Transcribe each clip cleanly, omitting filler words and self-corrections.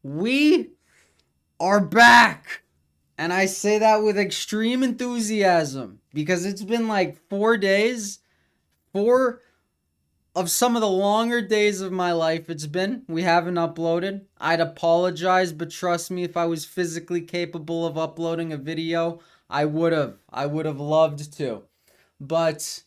We are back. And I say that with extreme enthusiasm because it's been like 4 days, four of some of the longer days of my life. It's been. We haven't uploaded. I'd apologize, but trust me, if I was physically capable of uploading a video, I would have. I would have loved to. But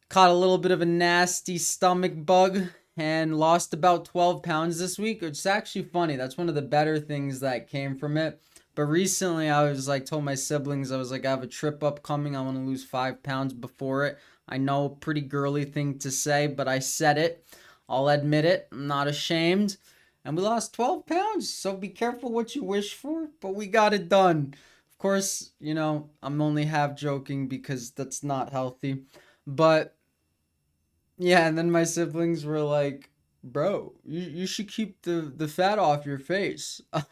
caught a little bit of a nasty stomach bug and lost about 12 pounds this week. It's actually funny. That's one of the better things that came from it. But recently I was like, told my siblings, I was like, I have a trip upcoming. I want to lose 5 pounds before it. I know, pretty girly thing to say, but I said it. I'll admit it. I'm not ashamed. And we lost 12 pounds. So be careful what you wish for, but we got it done. Of course, I'm only half joking because that's not healthy. But yeah, and then my siblings were like, "Bro, you should keep the fat off your face." I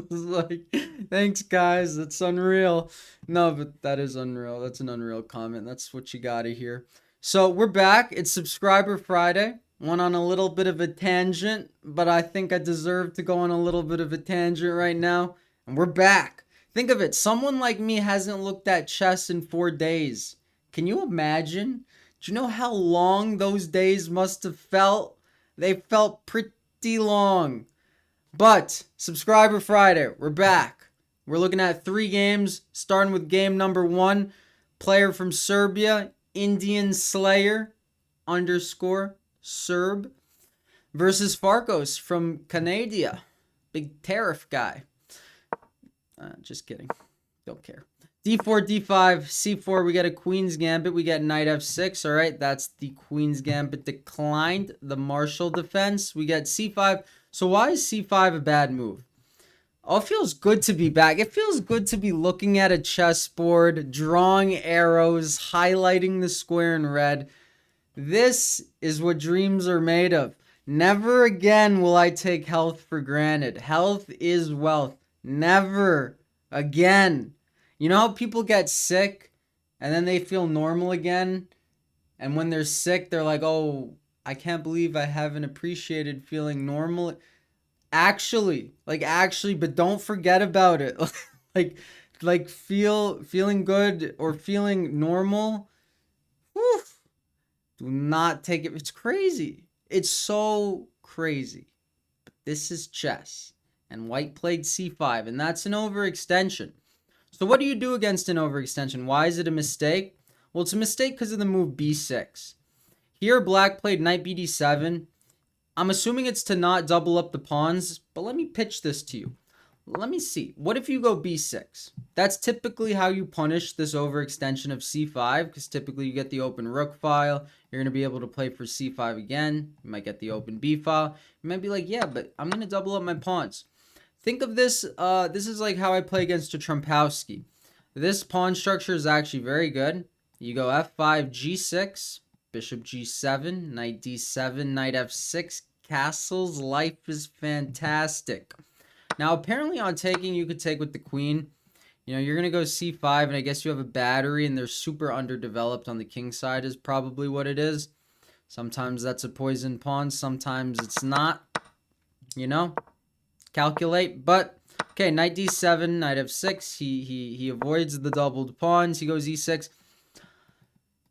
was like, "Thanks, guys. That's unreal." No, but that is unreal. That's an unreal comment. That's what you gotta hear. So we're back. It's Subscriber Friday. Went on a little bit of a tangent, but I think I deserve to go on a little bit of a tangent right now. And we're back. Think of it. Someone like me hasn't looked at chess in 4 days. Can you imagine? Do you know how long those days must have felt? They felt pretty long. But Subscriber Friday, we're back. We're looking at 3 games, starting with game number 1. Player from Serbia, Indian Slayer underscore Serb versus Farkos from Canada. Big tariff guy. Just kidding. Don't care. D4, D5, C4, we get a Queen's Gambit. We get Knight F6. All right, that's the Queen's Gambit declined. The Marshall defense. We get C5. So why is C5 a bad move? Oh, it feels good to be back. It feels good to be looking at a chessboard, drawing arrows, highlighting the square in red. This is what dreams are made of. Never again will I take health for granted. Health is wealth. Never again. You know how people get sick and then they feel normal again? And when they're sick, they're like, oh, I can't believe I haven't appreciated feeling normal. Actually, but don't forget about it. like, feeling good or feeling normal. Whew, do not take it. It's crazy. It's so crazy. But this is chess. And white played c5, and that's an overextension. So what do you do against an overextension? Why is it a mistake? Well, it's a mistake because of the move b6. Here, black played knight bd7. I'm assuming it's to not double up the pawns, but let me pitch this to you. Let me see. What if you go b6? That's typically how you punish this overextension of c5, because typically you get the open rook file. You're going to be able to play for c5 again. You might get the open b file. You might be like, yeah, but I'm going to double up my pawns. Think of this, this is like how I play against a Trumpowski. This pawn structure is actually very good. You go f5, g6, bishop g7, knight d7, knight f6, castles. Life is fantastic. Now, apparently on taking, you could take with the queen. You're going to go c5, and I guess you have a battery, and they're super underdeveloped on the king side is probably what it is. Sometimes that's a poisoned pawn. Sometimes it's not. Calculate. But, okay, knight d7, knight f6. He avoids the doubled pawns. He goes e6.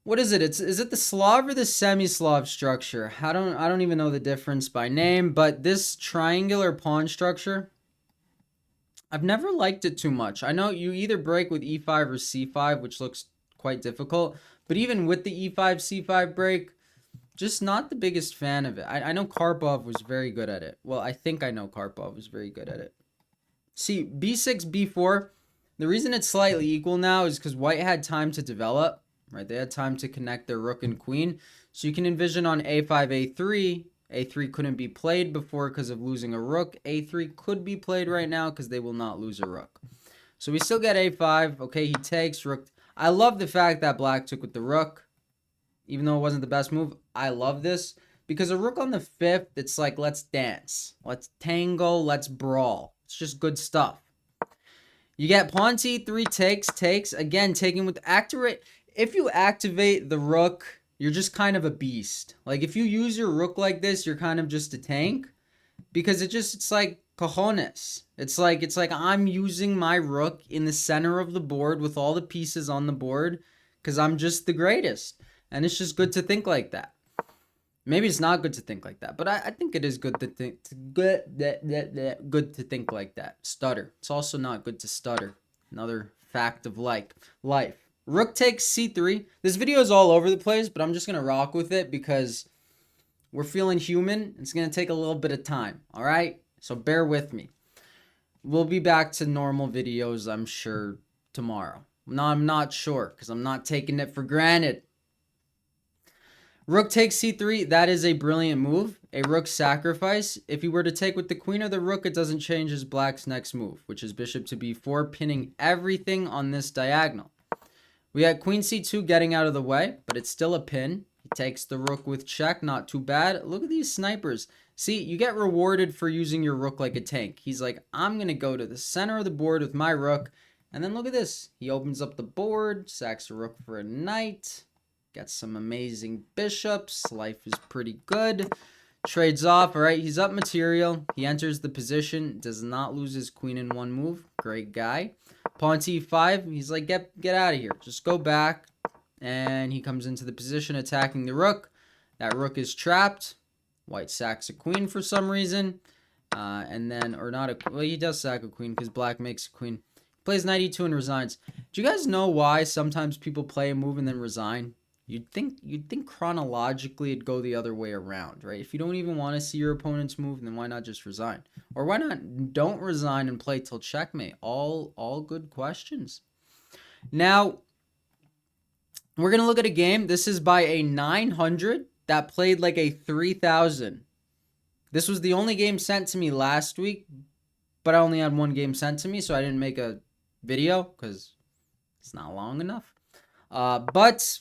What is it? Is it the Slav or the semi-Slav structure? I don't even know the difference by name, but this triangular pawn structure, I've never liked it too much. I know you either break with e5 or c5, which looks quite difficult, but even with the e5 c5 break, just not the biggest fan of it. I know Karpov was very good at it. Well, I think I know Karpov was very good at it. See, b6, b4, the reason it's slightly equal now is because white had time to develop. Right, they had time to connect their rook and queen. So you can envision on a5, a3. a3 couldn't be played before because of losing a rook. a3 could be played right now because they will not lose a rook. So we still get a5. Okay, he takes rook. I love the fact that black took with the rook. Even though it wasn't the best move, I love this. Because a rook on the 5th, it's like, let's dance. Let's tango, let's brawl. It's just good stuff. You get pawn c3, takes. Again, taking with activate. If you activate the rook, you're just kind of a beast. Like, if you use your rook like this, you're kind of just a tank. Because it's like cojones. It's like I'm using my rook in the center of the board with all the pieces on the board because I'm just the greatest. And it's just good to think like that. Maybe it's not good to think like that, but I think it is good to think good to think like that. Stutter. It's also not good to stutter. Another fact of life. Rook takes c3. This video is all over the place, but I'm just gonna rock with it because we're feeling human. It's gonna take a little bit of time. All right, so bear with me. We'll be back to normal videos, I'm sure, tomorrow. No, I'm not sure because I'm not taking it for granted. Rook takes c3. That is a brilliant move. A rook sacrifice. If he were to take with the queen or the rook, it doesn't change his black's next move, which is bishop to b4, pinning everything on this diagonal. We got queen c2 getting out of the way, but it's still a pin. He takes the rook with check. Not too bad. Look at these snipers. See, you get rewarded for using your rook like a tank. He's like, I'm going to go to the center of the board with my rook. And then look at this. He opens up the board, sacks a rook for a knight. Got some amazing bishops. Life is pretty good. Trades off. All right, he's up material. He enters the position. Does not lose his queen in one move. Great guy. Pawn t5. He's like, get out of here. Just go back. And he comes into the position attacking the rook. That rook is trapped. White sacks a queen for some reason. And then, or not a, well, he does sack a queen because black makes a queen. Plays knight e2 and resigns. Do you guys know why sometimes people play a move and then resign? You'd think chronologically it'd go the other way around, right? If you don't even want to see your opponent's move, then why not just resign? Or why not don't resign and play till checkmate? All good questions. Now, we're going to look at a game. This is by a 900 that played like a 3000. This was the only game sent to me last week, but I only had one game sent to me, so I didn't make a video because it's not long enough. But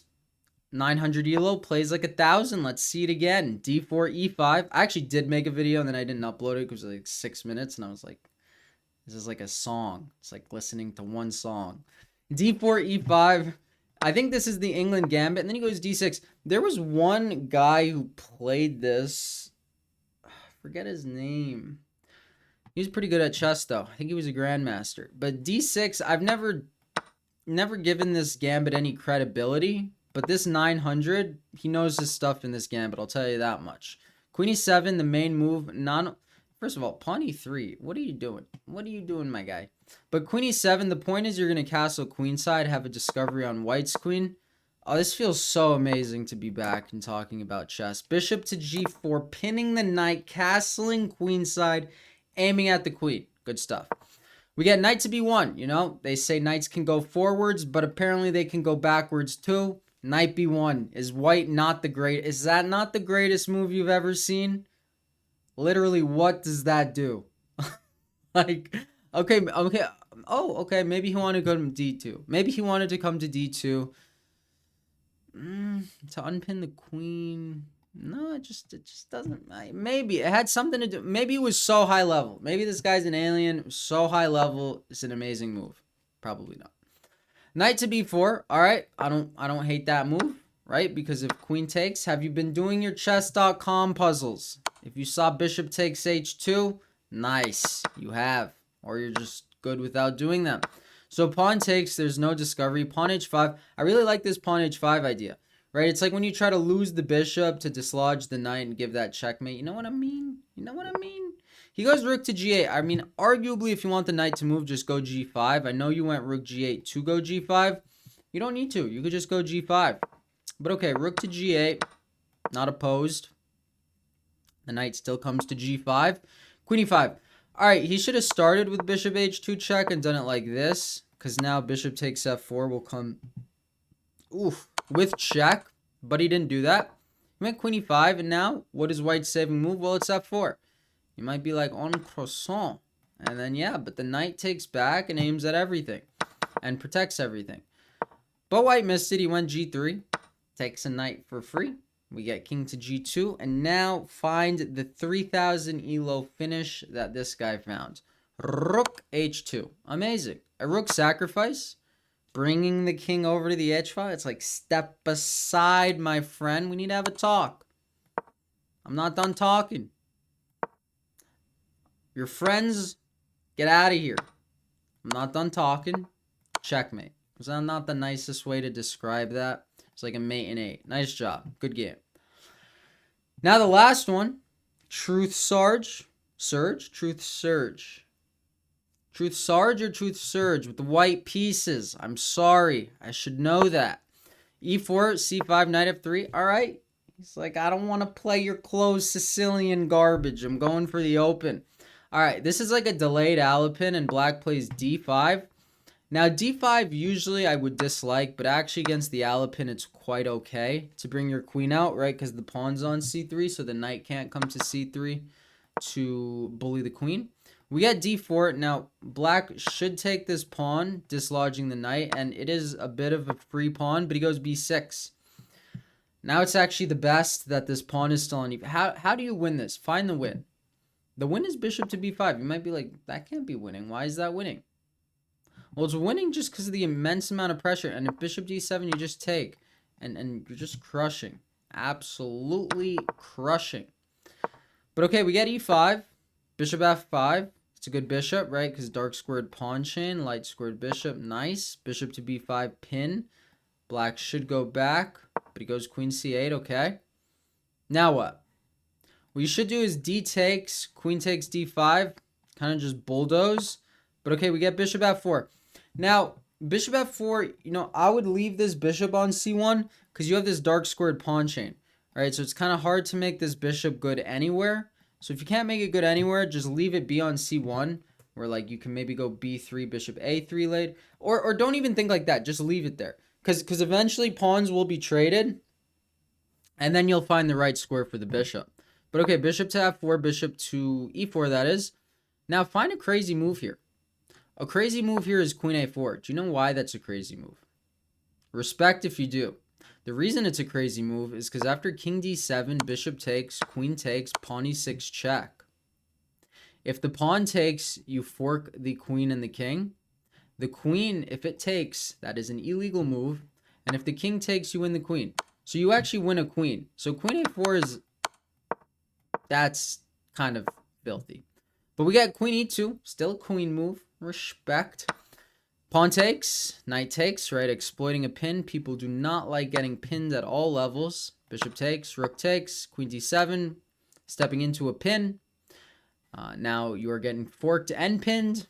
900 ELO plays like 1000. Let's see it again. D4, E5. I actually did make a video and then I didn't upload it because it was like 6 minutes. And I was like, this is like a song. It's like listening to one song. D4, E5. I think this is the England Gambit. And then he goes D6. There was one guy who played this. I forget his name. He was pretty good at chess though. I think he was a grandmaster. But D6, I've never given this Gambit any credibility. But this 900, he knows his stuff in this gambit, I'll tell you that much. Queen e7, the main move. First of all, pawn e3. What are you doing? What are you doing, my guy? But queen e7, the point is you're going to castle queenside, have a discovery on white's queen. Oh, this feels so amazing to be back and talking about chess. Bishop to g4, pinning the knight, castling queenside, aiming at the queen. Good stuff. We get knight to b1, you know. They say knights can go forwards, but apparently they can go backwards too. Knight b1. Is white not the great? Is that not the greatest move you've ever seen? Literally, what does that do? Like, okay. Oh, okay. Maybe he wanted to go to d2. Maybe he wanted to come to d2 to unpin the queen. No, it just doesn't. Maybe it had something to do. Maybe it was so high level. Maybe this guy's an alien. So high level. It's an amazing move. Probably not. Knight to b4. All right. I don't hate that move, right? Because if queen takes, have you been doing your chess.com puzzles? If you saw bishop takes h2, nice. You have. Or you're just good without doing them. So pawn takes, there's no discovery. Pawn h5. I really like this pawn h5 idea, right? It's like when you try to lose the bishop to dislodge the knight and give that checkmate. You know what I mean? You know what I mean? He goes rook to g8. I mean, arguably, if you want the knight to move, just go g5. I know you went rook g8 to go g5. You don't need to. You could just go g5. But okay, rook to g8. Not opposed. The knight still comes to g5. Queen e5. All right, he should have started with bishop h2 check and done it like this. Because now bishop takes f4 will come with check. But he didn't do that. He went queen e5. And now, what is white's saving move? Well, it's f4. You might be like, en croissant. And then, yeah, but the knight takes back and aims at everything. And protects everything. But white missed it. He went g3. Takes a knight for free. We get king to g2. And now find the 3000 ELO finish that this guy found. Rook h2. Amazing. A rook sacrifice. Bringing the king over to the h file. It's like, step aside, my friend. We need to have a talk. I'm not done talking. Your friends, get out of here. I'm not done talking. Checkmate. Is that not the nicest way to describe that? It's like a mate and 8. Nice job. Good game. Now the last one. Truth Sarge. Surge? Truth Surge. Truth Sarge or Truth Surge with the white pieces. I'm sorry. I should know that. E4, C5, Knight F3. All right. He's like, I don't want to play your closed Sicilian garbage. I'm going for the open. All right. This is like a delayed Alapin, and black plays D5. Now, D5 usually I would dislike, but actually against the Alapin, it's quite okay to bring your queen out, right? Because the pawn's on C3, so the knight can't come to C3 to bully the queen. We got D4. Now, black should take this pawn, dislodging the knight, and it is a bit of a free pawn, but he goes B6. Now it's actually the best that this pawn is still on E5. How do you win this? Find the win. The win is bishop to B5. You might be like, that can't be winning. Why is that winning? Well, it's winning just because of the immense amount of pressure. And if bishop D7, you just take. And you're just crushing. Absolutely crushing. But okay, we get E5. Bishop F5. It's a good bishop, right? Because dark squared pawn chain. Light squared bishop. Nice. Bishop to B5 pin. Black should go back. But he goes queen C8. Okay. Now what? What you should do is D takes. Queen takes D5. Kind of just bulldoze. But okay, we get bishop F4. Now, bishop F4, I would leave this bishop on C1 because you have this dark squared pawn chain. All right, so it's kind of hard to make this bishop good anywhere. So if you can't make it good anywhere, just leave it be on C1, where like you can maybe go B3, bishop A3 late. Or don't even think like that. Just leave it there. Because eventually pawns will be traded, and then you'll find the right square for the bishop. But okay, bishop to F4, bishop to E4, that is. Now, find a crazy move here. A crazy move here is queen A4. Do you know why that's a crazy move? Respect if you do. The reason it's a crazy move is because after king D7, bishop takes, queen takes, pawn E6 check. If the pawn takes, you fork the queen and the king. The queen, if it takes, that is an illegal move. And if the king takes, you win the queen. So you actually win a queen. So queen A4 that's kind of filthy. But we got queen E2, still a queen move. Respect. Pawn takes, knight takes, right? Exploiting a pin. People do not like getting pinned at all levels. Bishop takes, rook takes, queen D7, stepping into a pin. Now you are getting forked and pinned.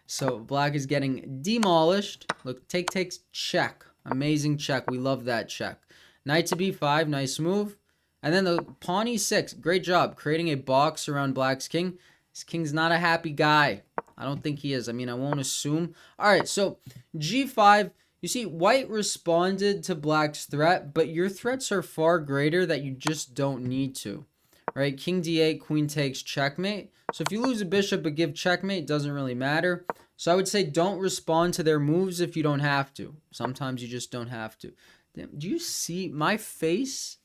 So black is getting demolished. Look, take takes, check. Amazing check. We love that check. Knight to B5, nice move. And then the pawn E6, great job. Creating a box around black's king. This king's not a happy guy. I don't think he is. I mean, I won't assume. All right, so G5, you see, white responded to black's threat, but your threats are far greater that you just don't need to, right? King D8, queen takes, checkmate. So if you lose a bishop but give checkmate, it doesn't really matter. So I would say don't respond to their moves if you don't have to. Sometimes you just don't have to. Damn, do you see my face?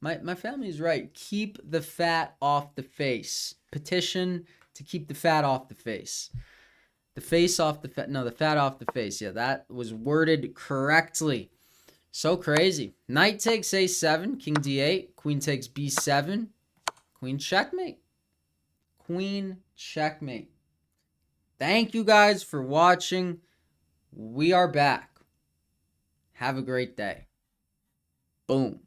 My family is right. Keep the fat off the face. Petition to keep the fat off the face. The face off the fat. No, the fat off the face. Yeah, that was worded correctly. So crazy. Knight takes A7, king D8, queen takes B7, queen checkmate. Queen checkmate. Thank you guys for watching. We are back. Have a great day. Boom.